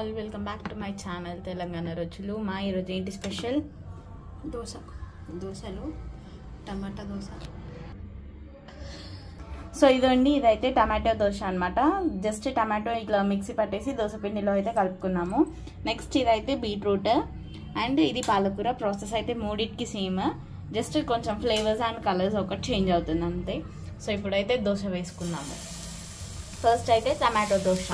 All welcome back to my channel Telangana రుచులు. మా ఈరోజు ఏంటి స్పెషల్? దోశలు టమాటా దోశ. సో ఇదండి, ఇదైతే టమాటో దోశ అనమాట. జస్ట్ టమాటో ఇట్లా మిక్సీ పట్టేసి దోశ పిండిలో అయితే కలుపుకున్నాము. నెక్స్ట్ ఇదైతే బీట్రూట్ అండ్ ఇది పాలకూర. ప్రాసెస్ అయితే మూడింటికి సేమ్, జస్ట్ కొంచెం ఫ్లేవర్స్ అండ్ కలర్స్ ఒకటి చేంజ్ అవుతుంది అంతే. సో ఇప్పుడైతే దోశ వేసుకున్నాము. ఫస్ట్ అయితే టమాటో దోశ.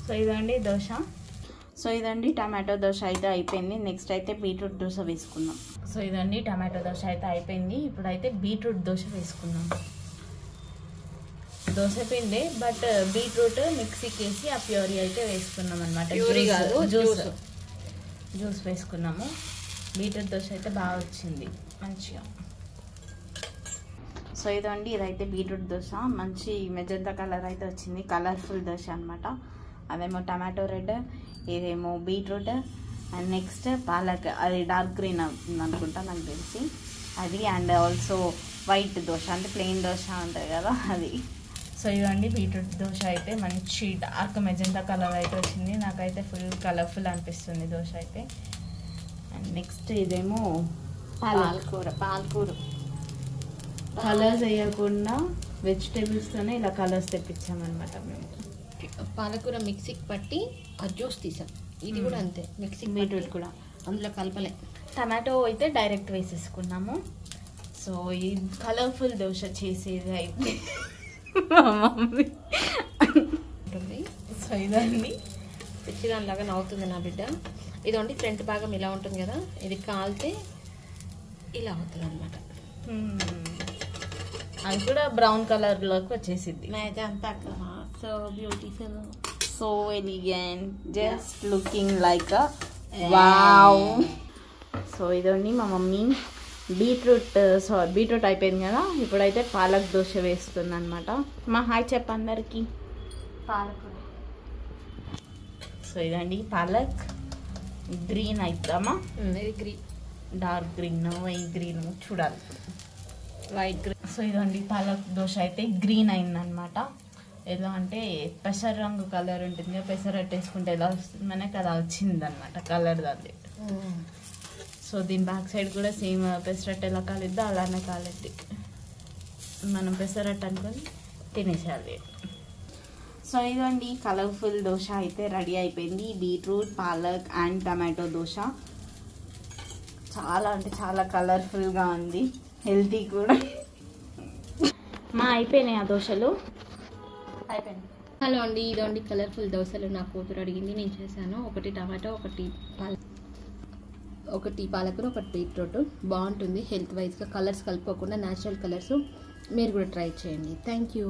సో ఇదండి దోశ. సో ఇదండి టమాటో దోశ అయితే అయిపోయింది. నెక్స్ట్ అయితే బీట్రూట్ దోశ వేసుకుందాం. సో ఇదండి టమాటో దోశ అయితే అయిపోయింది. ఇప్పుడైతే బీట్రూట్ దోశ వేసుకుందాం. దోశ పిండి బట్ బీట్రూట్ మిక్సీకి వేసి ఆ ప్యూరీ అయితే వేసుకున్నాం అనమాట. జ్యూస్ వేసుకున్నాము. బీట్రూట్ దోశ అయితే బాగా వచ్చింది మంచిగా. సో ఇదండి, ఇదైతే బీట్రూట్ దోశ. మంచి మెజంతా కలర్ అయితే వచ్చింది, కలర్ఫుల్ దోశ అనమాట. అదేమో టమాటో రెడ్, ఇదేమో బీట్రూట్ అండ్ నెక్స్ట్ పాలక్, అది డార్క్ గ్రీన్ అవుతుంది అనుకుంటా నాకు తెలిసి అది. అండ్ ఆల్సో వైట్ దోశ అంటే ప్లెయిన్ దోశ ఉంటుంది కదా అది. సో ఇదండి బీట్రూట్ దోశ అయితే మంచి డార్క్ మెజంతా కలర్ అయితే వచ్చింది. నాకైతే ఫుల్ కలర్ఫుల్ అనిపిస్తుంది దోశ అయితే. అండ్ నెక్స్ట్ ఇదేమో పాలకూర కలర్స్ వేయకుండా వెజిటేబుల్స్తోనే ఇలా కలర్స్ తెప్పించామన్నమాట మేము. పాలకూర మిక్సీకి పట్టి ఆ జ్యూస్ తీసాం. ఇది కూడా అంతే, మిక్సీ బీట్రూట్ కూడా అందులో కలపలే. టమాటో అయితే డైరెక్ట్ వేసేసుకున్నాము. సో ఈ కలర్ఫుల్ దోశ చేసేది అయితే మమ్మీ. సో ఇదండి పిచ్చిదానిలాగా నవ్వుతుంది నా బిడ్డ. ఇదండి ఫ్రంట్ భాగం ఇలా ఉంటుంది కదా, ఇది కాలితే ఇలా అవుతుంది అనమాట. అది కూడా బ్రౌన్ కలర్లోకి వచ్చేసింది. అయితే అంతా so beautiful, so elegant, just looking like wow. So ఇదండి మా మమ్మీ బీట్రూట్ అయిపోయింది కదా, ఇప్పుడైతే పాలక్ దోశ వేస్తుంది అనమాట. మా హాయ్ చెప్ప అందరికి. పాలకూర. సో ఇదండి పాలక్ గ్రీన్ అవుతామా, ఇది green, dark green, white green చూడాలి, వైట్ గ్రీన్. సో ఇదండి పాలక్ దోశ అయితే గ్రీన్ అయిందనమాట. ఎలా అంటే పెసర రంగు కలర్ ఉంటుంది కదా, పెసరట్టు వేసుకుంటే ఎలా వస్తుంది మనకి అలా వచ్చింది అనమాట కలర్ దాన్ని. సో దీని బ్యాక్ సైడ్ కూడా సేమ్ పెసరట్టు ఎలా కాలిద్దో అలానే కాలిద్ది. మనం పెసరట్టు అనుకొని తినేసేయాలి. సో ఇదండి కలర్ఫుల్ దోశ అయితే రెడీ అయిపోయింది. Beetroot, palak and tomato dosa చాలా అంటే చాలా కలర్ఫుల్గా ఉంది, హెల్తీ కూడా. మా అయిపోయినాయి ఆ దోశలు అయిపోయింది. హలో అండి, ఇదండి కలర్ఫుల్ దోశలు నా కూతురు అడిగింది, నేను చేశాను. ఒకటి టమాటో, ఒకటి పాలకూర, ఒకటి బీట్రూట్. బాగుంటుంది హెల్త్ వైజ్గా, కలర్స్ కలుపుకోకుండా న్యాచురల్ కలర్స్. మీరు కూడా ట్రై చేయండి. Thank you.